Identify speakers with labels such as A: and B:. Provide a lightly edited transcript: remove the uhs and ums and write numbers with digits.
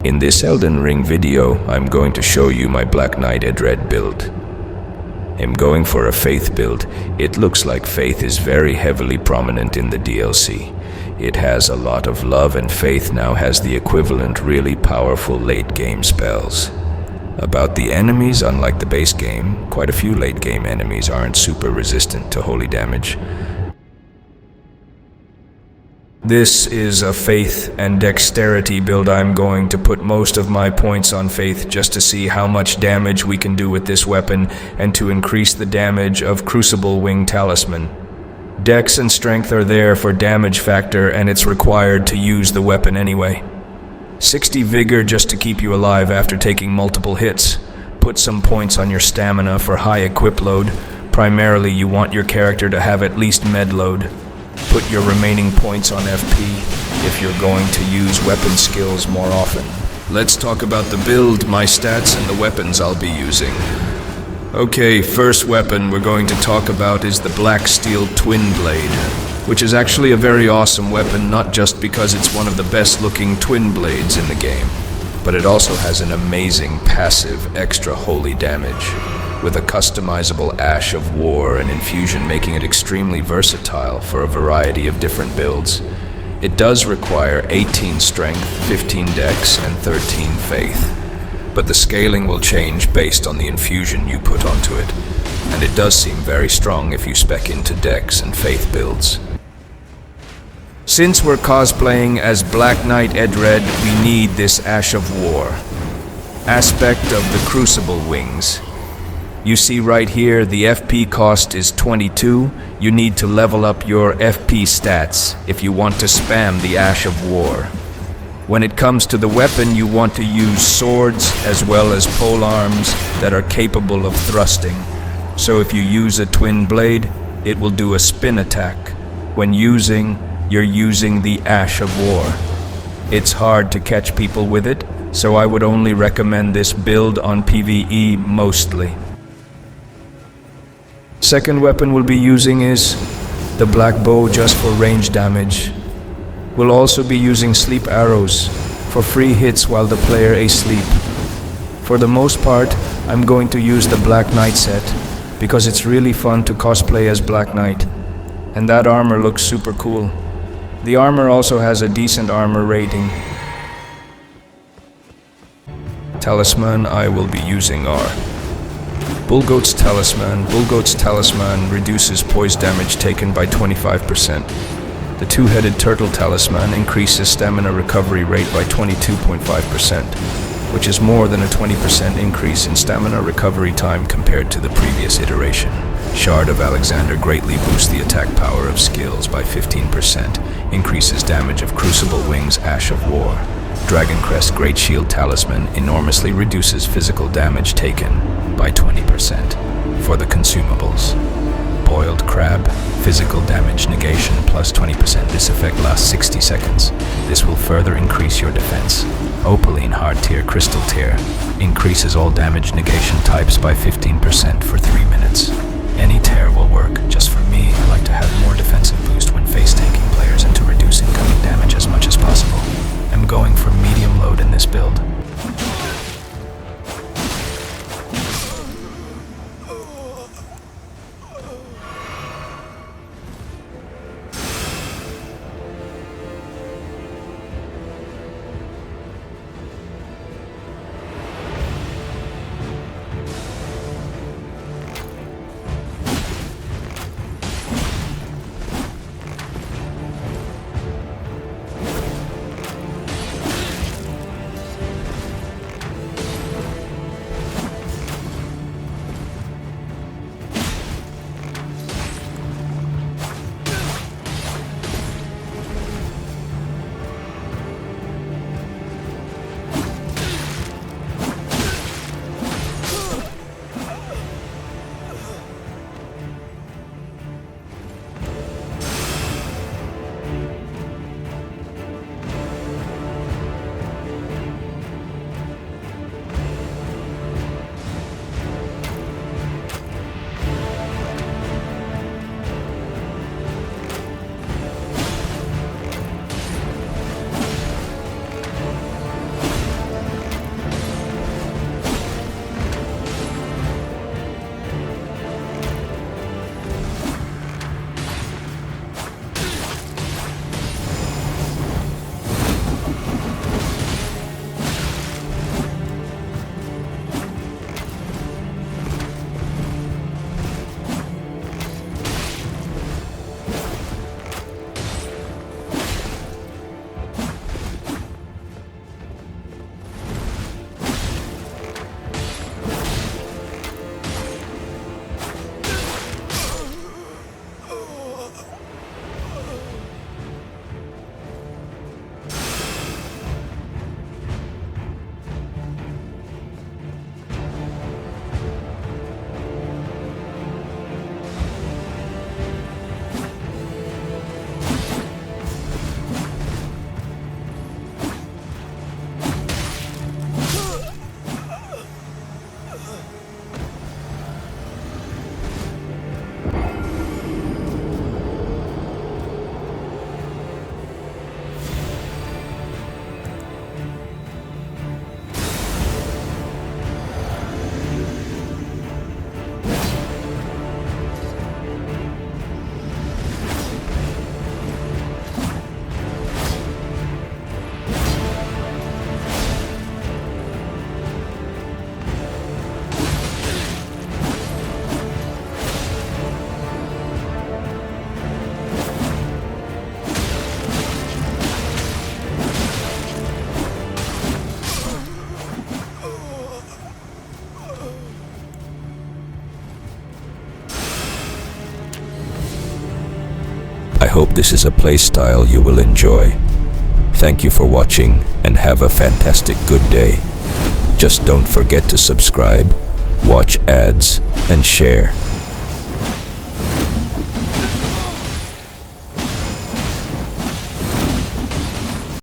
A: In this Elden Ring video, I'm going to show you my Black Knight Edredd build. I'm going for a Faith build. It looks like Faith is very heavily prominent in the DLC. It has a lot of love, and Faith now has the equivalent really powerful late game spells. About the enemies, unlike the base game, quite a few late game enemies aren't super resistant to holy damage. This is a Faith and Dexterity build. I'm going to put most of my points on Faith just to see how much damage we can do with this weapon and to increase the damage of Crucible Wing Talisman. Dex and Strength are there for damage factor, and it's required to use the weapon anyway. 60 Vigor just to keep you alive after taking multiple hits. Put some points on your stamina for high equip load. Primarily you want your character to have at least med load. Put your remaining points on FP if you're going to use weapon skills more often. Let's talk about the build, my stats, and the weapons I'll be using. Okay, first weapon we're going to talk about is the Black Steel Twinblade, which is actually a very awesome weapon, not just because it's one of the best looking twin blades in the game, but it also has an amazing passive extra holy damage, with a customizable Ash of War and infusion making it extremely versatile for a variety of different builds. It does require 18 strength, 15 dex, and 13 faith, but the scaling will change based on the infusion you put onto it, and it does seem very strong if you spec into dex and faith builds. Since we're cosplaying as Black Knight Edredd, we need this Ash of War. Aspect of the Crucible Wings. You see right here, the FP cost is 22. You need to level up your FP stats if you want to spam the Ash of War. When it comes to the weapon, you want to use swords as well as polearms that are capable of thrusting. So if you use a twin blade, it will do a spin attack. When you're using the Ash of War. It's hard to catch people with it, so I would only recommend this build on PvE mostly. Second weapon we'll be using is the Black Bow just for range damage. We'll also be using sleep arrows for free hits while the player is asleep. For the most part, I'm going to use the Black Knight set because it's really fun to cosplay as Black Knight, and that armor looks super cool. The armor also has a decent armor rating. Talisman I will be using are Builde's Talisman. Builde's Talisman reduces poise damage taken by 25%. The two-headed Turtle Talisman increases stamina recovery rate by 22.5%, which is more than a 20% increase in stamina recovery time compared to the previous iteration. Shard of Alexander greatly boosts the attack power of skills by 15%, increases damage of Crucible Wings Ash of War. Dragon Crest Great Shield Talisman enormously reduces physical damage taken by 20%. For the consumables, Boiled Crab, physical damage negation plus 20%. This effect lasts 60 seconds. This will further increase your defense. Opaline Hard Tier Crystal Tier increases all damage negation types by 15% for 3 minutes. Any tear will work. Just for me, I like to have more defensive boost when face tanking players and to reduce incoming damage as much as possible. I'm going for medium load in this build.
B: hope this is a playstyle you will enjoy. Thank you for watching and have a fantastic good day. Just don't forget to subscribe, watch ads, and share.